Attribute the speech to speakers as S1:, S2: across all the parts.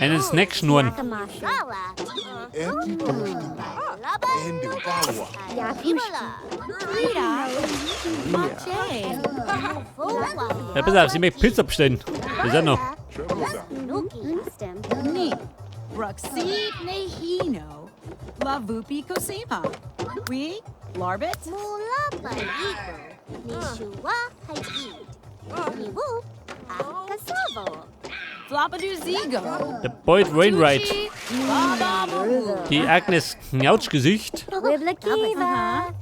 S1: Einen Snack schnurren. Ja, pass auf, sie möchte Pizza bestellen. Das ist auch noch.
S2: Ni. Bruxi Nehino. Lavupi Cosima. We. Larbit.
S3: Mulapa Iko. Nishua Haji. Niwu. Kasavo.
S2: Flapadu Zigo.
S1: Der Boyd Wainwright.
S2: Bababu.
S1: Die Agnes Knautschgesicht.
S3: Wiblakiva.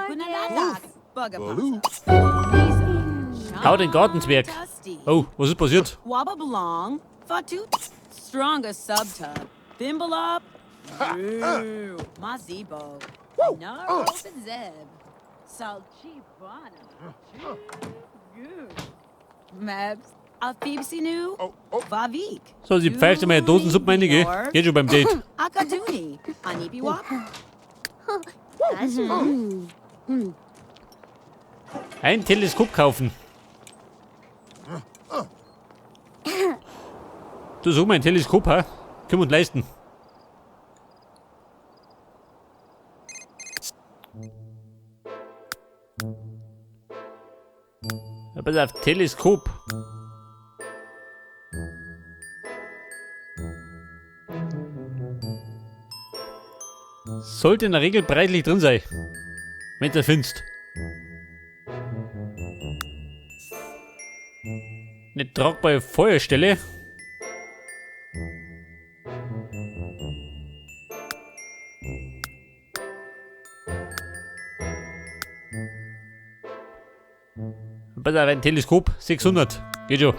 S2: Kunaladak. Bugaboo.
S1: Hau den Gartenzwerg. Oh, was ist passiert?
S2: Wabba belong. Fatu. Strongest subtub. Bimbalop. Mazibo. Naro Zeb. Salchibana. Mebs. Afibsinu. Vavik.
S1: So, sie pfeift immer eine Dosensuppe rein, gell? Geht schon beim Date.
S2: Akaduni. Anibiwap.
S1: Ein Teleskop kaufen. Du such mal ein Teleskop, ha? Können wir uns leisten. Ja, pass auf, Teleskop. Sollte in der Regel preislich drin sein. Wenn du das findest. Eine tragbare Feuerstelle. Pass auf, ein Teleskop, 600. Geht schon.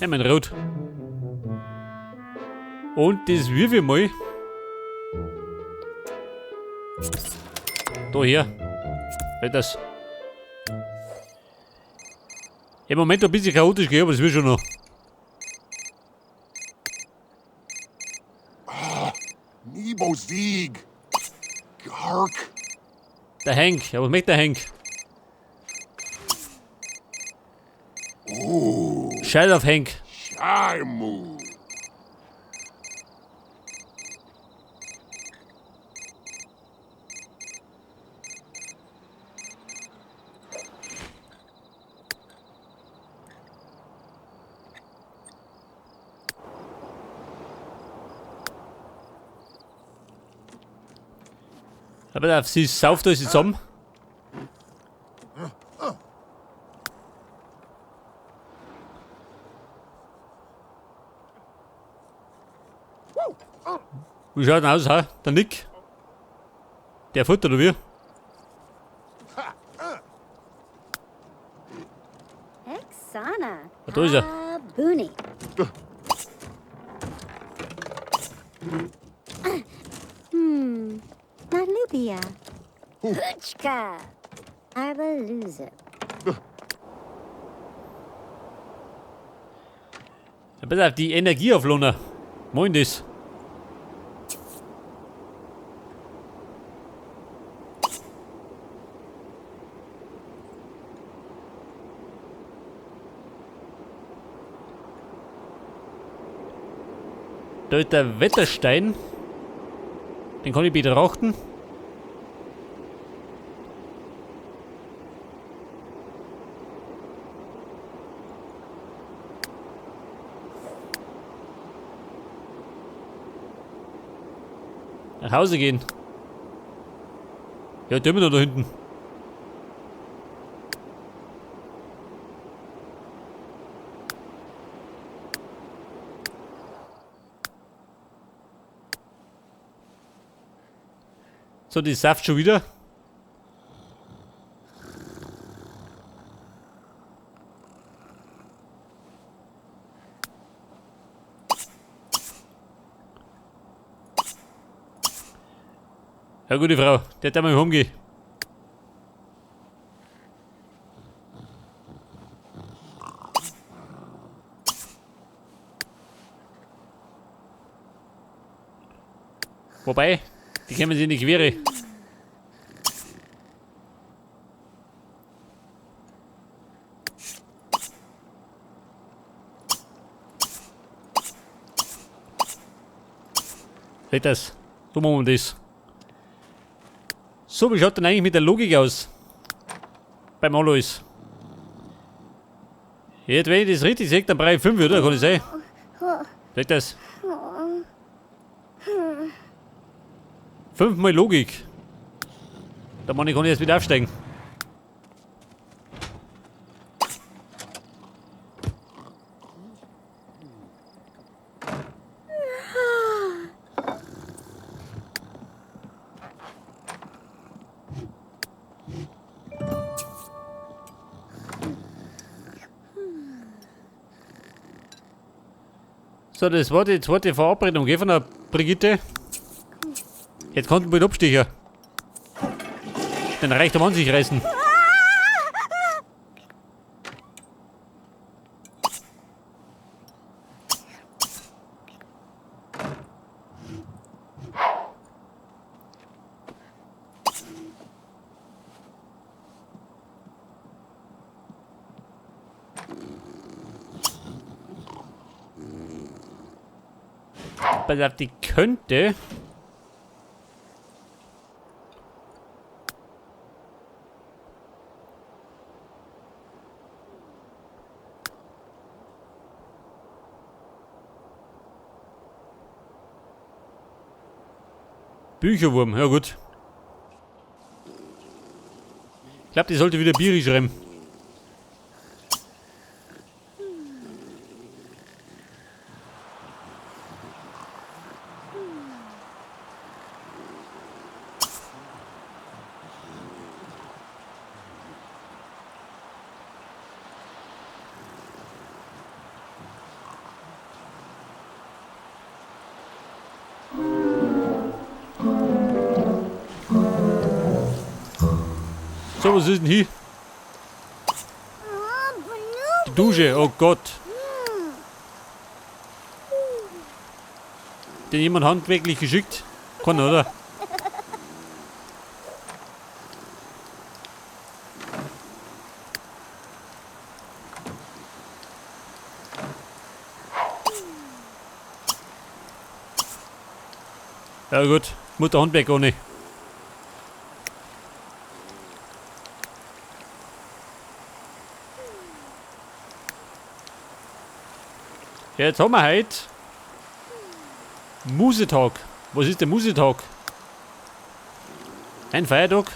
S1: Ja, mein Rot. Und das wie viel mal? Da hier. Das. Im Moment ein bisschen chaotisch, gell, aber es wird schon noch.
S4: Nebo Sieg. Gark.
S1: Der Hank, ja, was möchte der Hank? Scheiß auf Hank.
S4: Shaimu.
S1: Aber sie sauft euch zusammen. Wie schaut denn aus, ha? Der Nick? Der Futter oder wie?
S3: Exana.
S1: Ah, da ist er.
S3: Buni. Nalubia. Hutchka. Arbaluza.
S1: Ja, pass auf, die Energieauflohner. Moin das. Da ist der Wetterstein. Den kann ich betrachten. Nach Hause gehen. Ja, der da hinten. So, die Saft schon wieder. Ja, gute Frau, der darf mal rumgehen. Wobei, die kämen sich in die Quere. Seht das? So machen wir das. So, wie schaut denn eigentlich mit der Logik aus? Beim Alois. Jetzt, wenn ich das richtig sehe, dann brauche ich 5, oder? Kann ich sein? Seht das? 5 mal Logik. Da kann ich jetzt wieder aufsteigen. So, das war die zweite Verabredung, gell, von der Brigitte. Jetzt kannst du bald abstechen. Den reicht am an sich reißen. Pass auf, die könnte. Bücherwurm, ja gut. Ich glaube, die sollte wieder Biri schreiben. So, was ist denn hier? Die Dusche, oh Gott. Den jemand handwerklich geschickt? Kann, oder? Ja gut, Mutter Handwerk ohne. Ja, jetzt haben wir heute Musetag. Was ist der Musetag? Ein Feiertag?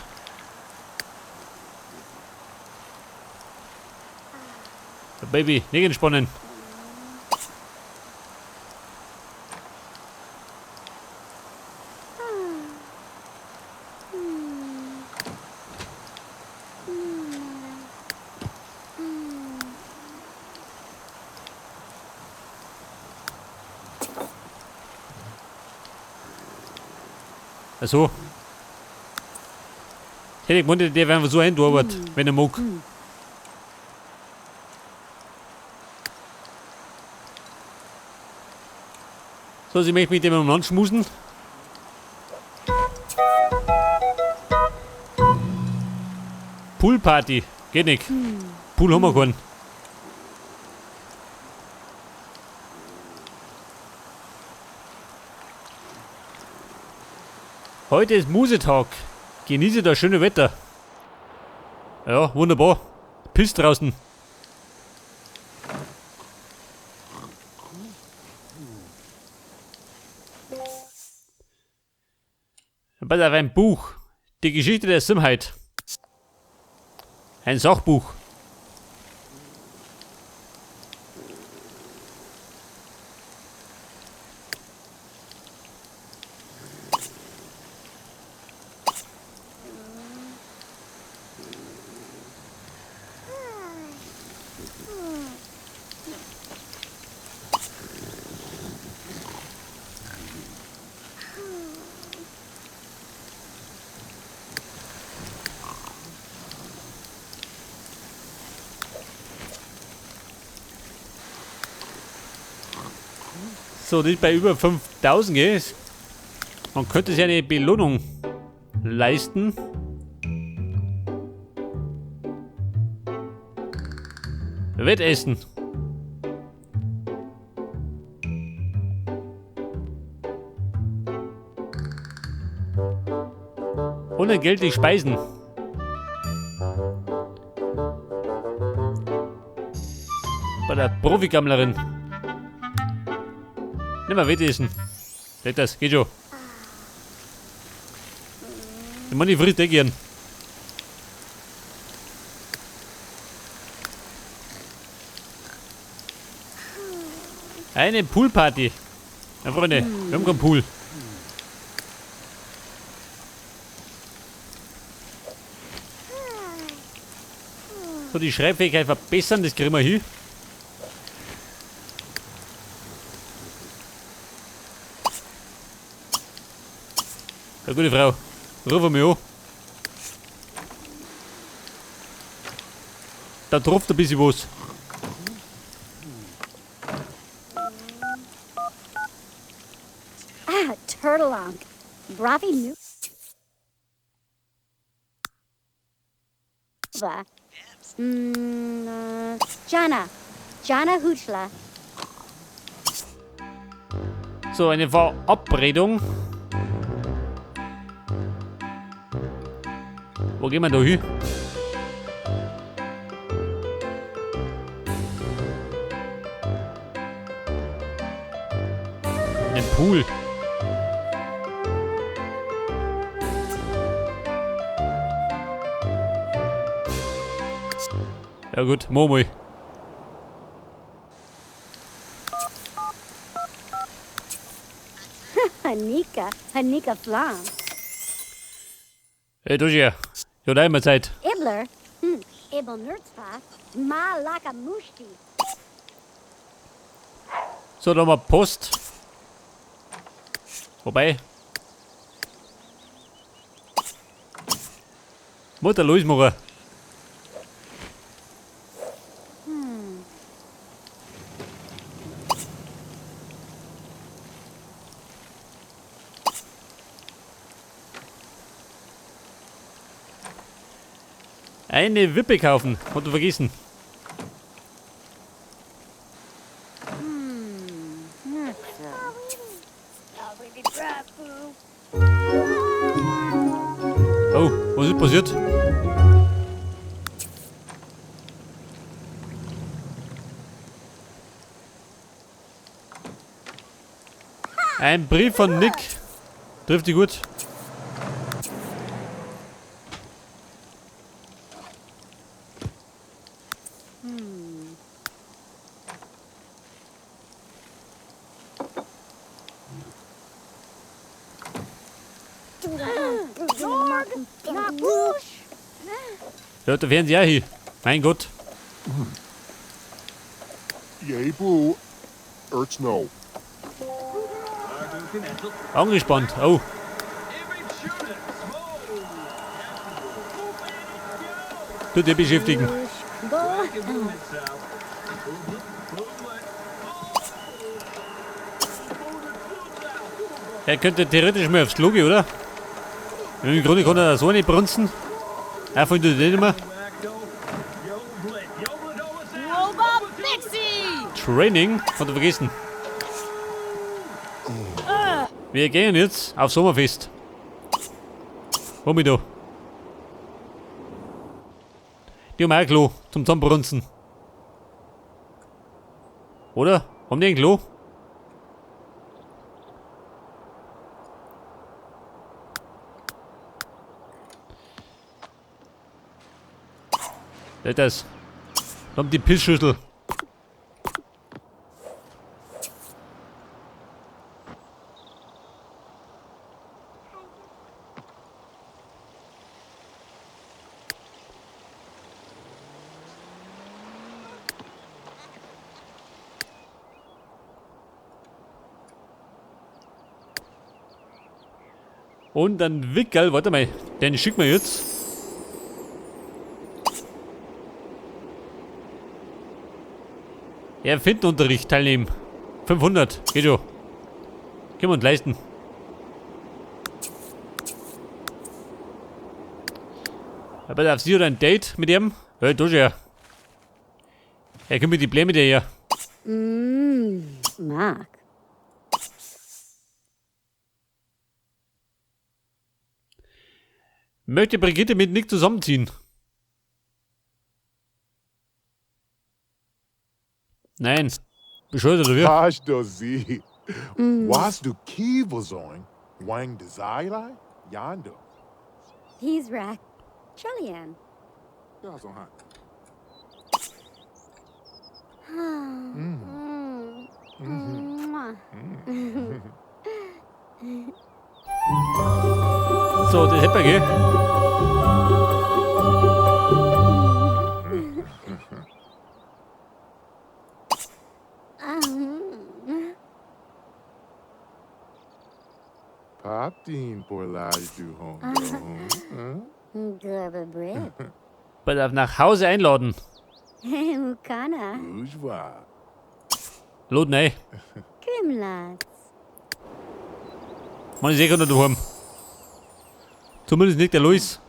S1: Baby, nicht entspannen. Also. Hätte ich gemeint, der werden wir so einarbeiten, wenn er mag. So, sie möchte mit dem umeinander schmusen. Poolparty. Geht nicht. Pool haben wir keinen. Heute ist Musetag. Genieße das schöne Wetter. Ja, wunderbar. Piss draußen. Pass auf, ein Buch. Die Geschichte der Simmheit. Ein Sachbuch. So, das ist bei über 5000 ist. Man könnte sich eine Belohnung leisten. Wettessen. Unentgeltlich speisen. Bei der Profigammlerin. Nimm mal Wettessen. Seht das, geht schon. Ich meine, ich frisst eh gern. Eine Poolparty. Ja, Freunde, wir haben keinen Pool. So, die Schreibfähigkeit verbessern, das kriegen wir hin. Ja, gute Frau, ruf mich an. Da tropft ein bisschen was.
S3: Ah, Turtlelonk. Bravi nu. Jana. Jana Hutschla.
S1: So, eine Verabredung. Wo gehen wir da hin? In den Pool. Ja gut, Momo.
S3: Hanika Flam.
S1: Hey, du hier. Ja, da immer Zeit.
S3: Ibler. Ibel Nerdspa. Ma Laka Mushti.
S1: So, da haben wir Post. Wobei. Mutter losmachen. Eine Wippe kaufen. Hat du vergessen. Oh, was ist passiert? Ein Brief von Nick. Trifft dich gut. Ja, da wären sie auch hier. Mein Gott.
S4: Yay, boo. Ert's no.
S1: Angespannt. Oh. Du dir beschäftigen. Er könnte theoretisch mal aufs Logi, oder? Im Grunde kann er so nicht brunzen. Er findet den nicht mehr.
S2: Robot Pixie!
S1: Training? Hat er vergessen. Wir gehen jetzt auf Sommerfest. Komm ich da. Die haben auch ein Klo zum Zusammenbrunzen. Oder? Haben die ein Klo? Das. Da haben die Pissschüssel. Und dann Wickel, warte mal, den schicken wir jetzt. Erfindenunterricht teilnehmen. 500, geht schon. Können wir uns leisten. Aber darf sie oder ein Date mit ihm? Ja, du ja. Er kommt mit die Pläne mit dir her.
S3: Mark.
S1: Möchte Brigitte mit Nick zusammenziehen? Nein. Bescheuert oder wie?
S4: Gosh, dozi. Was du kivozoin? Wang desire? Yonder.
S3: He's right. Chillian.
S4: Ja, so hot.
S1: So, das hätte man, gell?
S4: Paptin por lage du home.
S3: Good bread.
S1: Bei der nach Hause einladen.
S3: Mukana.
S4: Bourgeois.
S1: Laden ein.
S3: Grimlads.
S1: Man ist eh gerade daheim. Zumindest nicht der Luis.